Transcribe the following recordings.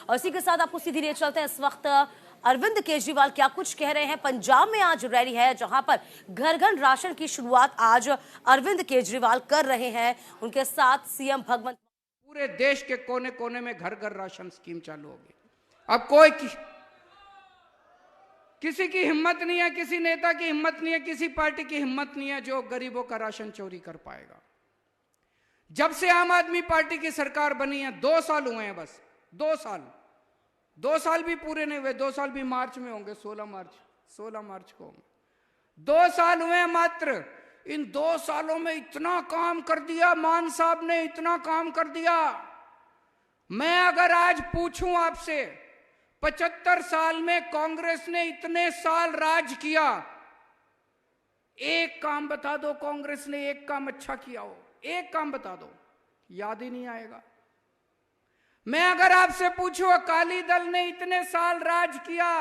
और इसी के साथ आपको सीधी ले चलते हैं। इस वक्त अरविंद केजरीवाल क्या कुछ कह रहे हैं। पंजाब में आज रैली है जहां पर घर घर राशन की शुरुआत आज अरविंद केजरीवाल कर रहे हैं। उनके साथ सीएम भगवंत। पूरे देश के कोने कोने में घर घर राशन स्कीम चालू होगी। अब कोई किसी की हिम्मत नहीं है, किसी नेता की हिम्मत नहीं है, किसी पार्टी की हिम्मत नहीं है जो गरीबों का राशन चोरी कर पाएगा। जब से आम आदमी पार्टी की सरकार बनी है 2 साल हुए हैं, बस 2 साल भी पूरे नहीं हुए। 2 साल भी मार्च में होंगे, 16 मार्च को होंगे। 2 साल हुए हैं मात्र। इन 2 सालों में इतना काम कर दिया मान साहब ने, इतना काम कर दिया। मैं अगर आज पूछूं आपसे 75 साल में कांग्रेस ने इतने साल राज किया, एक काम बता दो कांग्रेस ने एक काम अच्छा किया हो, एक काम बता दो, याद ही नहीं आएगा। मैं अगर आपसे पूछूं अकाली दल ने इतने साल राज किया,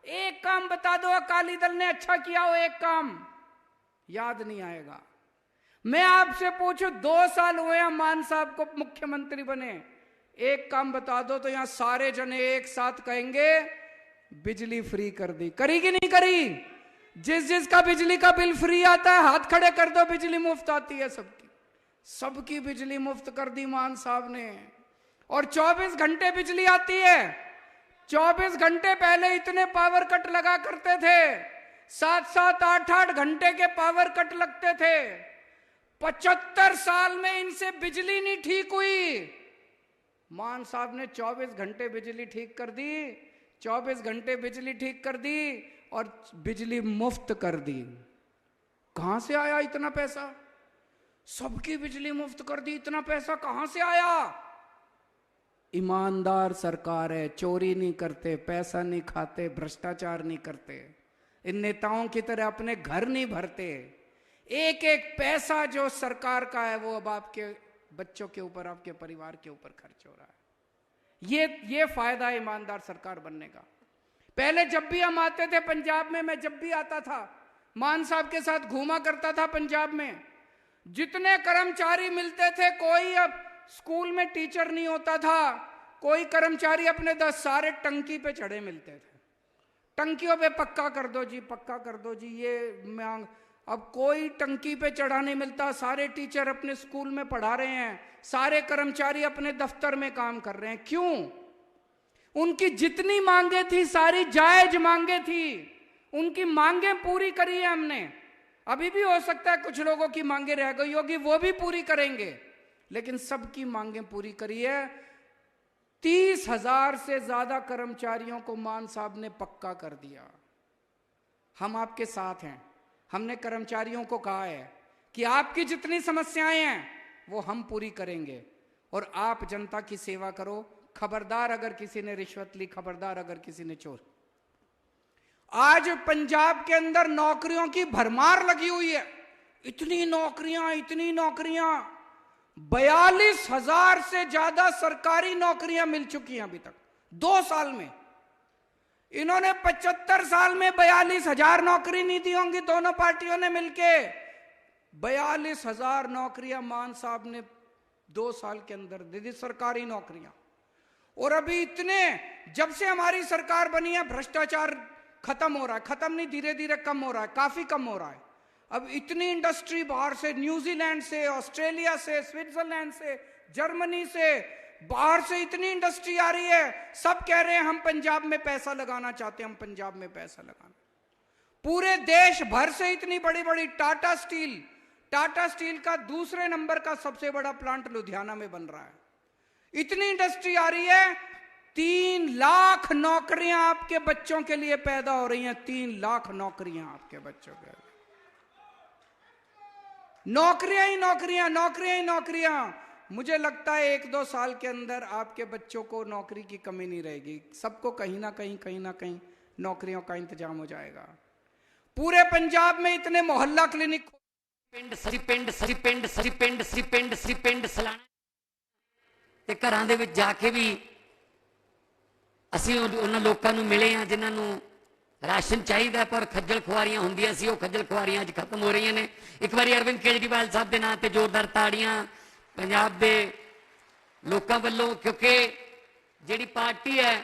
एक काम बता दो अकाली दल ने अच्छा किया हो, एक काम याद नहीं आएगा। मैं आपसे पूछूं 2 साल हुए हैं मान साहब को मुख्यमंत्री बने, एक काम बता दो तो यहां सारे जने एक साथ कहेंगे बिजली फ्री कर दी। करी कि नहीं करी? जिसका बिजली का बिल फ्री आता है हाथ खड़े कर दो, बिजली मुफ्त आती है सबकी बिजली मुफ्त कर दी मान साहब ने। और 24 घंटे बिजली आती है। 24 घंटे पहले इतने पावर कट लगा करते थे, 7-7, 8-8 घंटे के पावर कट लगते थे। 75 साल में इनसे बिजली नहीं ठीक हुई। मान साहब ने 24 घंटे बिजली ठीक कर दी, 24 घंटे बिजली ठीक कर दी और बिजली मुफ्त कर दी। कहां से आया इतना पैसा? सबकी बिजली मुफ्त कर दी, इतना पैसा कहां से आया? ईमानदार सरकार है, चोरी नहीं करते, पैसा नहीं खाते, भ्रष्टाचार नहीं करते, इन नेताओं की तरह अपने घर नहीं भरते। एक एक पैसा जो सरकार का है वो अब आपके बच्चों के ऊपर, आपके परिवार के ऊपर खर्च हो रहा है। ये फायदा है ईमानदार सरकार बनने का। पहले जब भी हम आते थे पंजाब में, मैं जब भी आता था मान साहब के साथ घूमा करता था पंजाब में, जितने कर्मचारी मिलते थे, कोई अब स्कूल में टीचर नहीं होता था, कोई कर्मचारी अपने 10 सारे टंकी पे चढ़े मिलते थे। टंकियों पे पक्का कर दो जी, पक्का कर दो जी, ये मांग। अब कोई टंकी पे चढ़ा नहीं मिलता, सारे टीचर अपने स्कूल में पढ़ा रहे हैं, सारे कर्मचारी अपने दफ्तर में काम कर रहे हैं। क्यों? उनकी जितनी मांगे थी सारी जायज मांगे थी, उनकी मांगे पूरी करी है हमने। अभी भी हो सकता है कुछ लोगों की मांगे रह गई होगी, वो भी पूरी करेंगे, लेकिन सबकी मांगे पूरी करी है। 30,000 से ज्यादा कर्मचारियों को मान साहब ने पक्का कर दिया। हम आपके साथ हैं। हमने कर्मचारियों को कहा है कि आपकी जितनी समस्याएं हैं वो हम पूरी करेंगे और आप जनता की सेवा करो। खबरदार अगर किसी ने रिश्वत ली, खबरदार अगर किसी ने चोर। आज पंजाब के अंदर नौकरियों की भरमार लगी हुई है। इतनी नौकरियां 42,000 से ज्यादा सरकारी नौकरियां मिल चुकी हैं अभी तक 2 साल में। इन्होंने 75 साल में 42,000 नौकरी नहीं दी होंगी दोनों पार्टियों ने मिलके। 42,000 नौकरियां मान साहब ने 2 साल के अंदर दे दी, सरकारी नौकरियां। और अभी इतने, जब से हमारी सरकार बनी है भ्रष्टाचार खत्म हो रहा है, खत्म नहीं, धीरे धीरे कम हो रहा है, काफी कम हो रहा है। अब इतनी इंडस्ट्री बाहर से, न्यूजीलैंड से, ऑस्ट्रेलिया से, स्विट्जरलैंड से, जर्मनी से, बाहर से इतनी इंडस्ट्री आ रही है। सब कह रहे हैं हम पंजाब में पैसा लगाना चाहते हैं, हम पंजाब में पैसा लगाना। पूरे देश भर से इतनी बड़ी बड़ी टाटा स्टील का दूसरे नंबर का सबसे बड़ा प्लांट लुधियाना में बन रहा है। इतनी इंडस्ट्री आ रही है। 3 लाख नौकरियां आपके बच्चों के लिए पैदा हो रही हैं। 3 लाख नौकरियां आपके बच्चों के लिए। नौकरियां ही नौकरियां। मुझे लगता है 1-2 साल के अंदर आपके बच्चों को नौकरी की कमी नहीं रहेगी। सबको कहीं ना कहीं नौकरियों का इंतजाम हो जाएगा। पूरे पंजाब में इतने मोहल्ला क्लिनिक, पिंड सलाना ते घरां दे विच जाके भी ਅਸੀਂ ਉਹਨਾਂ ਲੋਕਾਂ ਨੂੰ ਮਿਲੇ ਆ ਜਿਨ੍ਹਾਂ ਨੂੰ राशन चाहिए पर खज्जल खुआरियां होंदियां सी, खज्जल खुआरियां अज खत्म हो रही ने। एक बार अरविंद केजरीवाल साहब के नाम से जोरदार ताड़ियां पंजाब के लोगों वालों, क्योंकि ਜਿਹੜੀ ਪਾਰਟੀ ਹੈ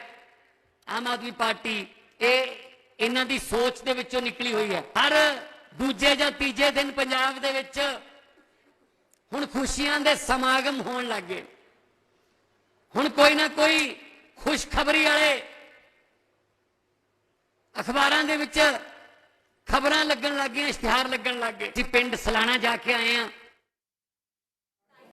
ਆਮ ਆਦਮੀ ਪਾਰਟੀ, ਇਹ ਇਹਨਾਂ ਦੀ ਸੋਚ ਦੇ ਵਿੱਚੋਂ ਨਿਕਲੀ ਹੋਈ ਹੈ। ਹਰ ਦੂਜੇ ਜਾਂ ਤੀਜੇ ਦਿਨ ਪੰਜਾਬ ਦੇ ਵਿੱਚ ਹੁਣ ਖੁਸ਼ੀਆਂ ਦੇ ਸਮਾਗਮ ਹੋਣ ਲੱਗ ਗਏ। ਹੁਣ ਕੋਈ ਨਾ ਕੋਈ ਖੁਸ਼ਖਬਰੀ ਵਾਲੇ ਅਖਬਾਰਾਂ ਦੇ ਵਿੱਚ ਖਬਰਾਂ ਲੱਗਣ ਲੱਗ ਗਈਆਂ, ਇਸ਼ਤਿਹਾਰ ਲੱਗਣ ਲੱਗ ਗਏ। ਅਸੀਂ ਪਿੰਡ ਸਲਾਣਾ ਜਾ ਕੇ ਆਏ ਹਾਂ।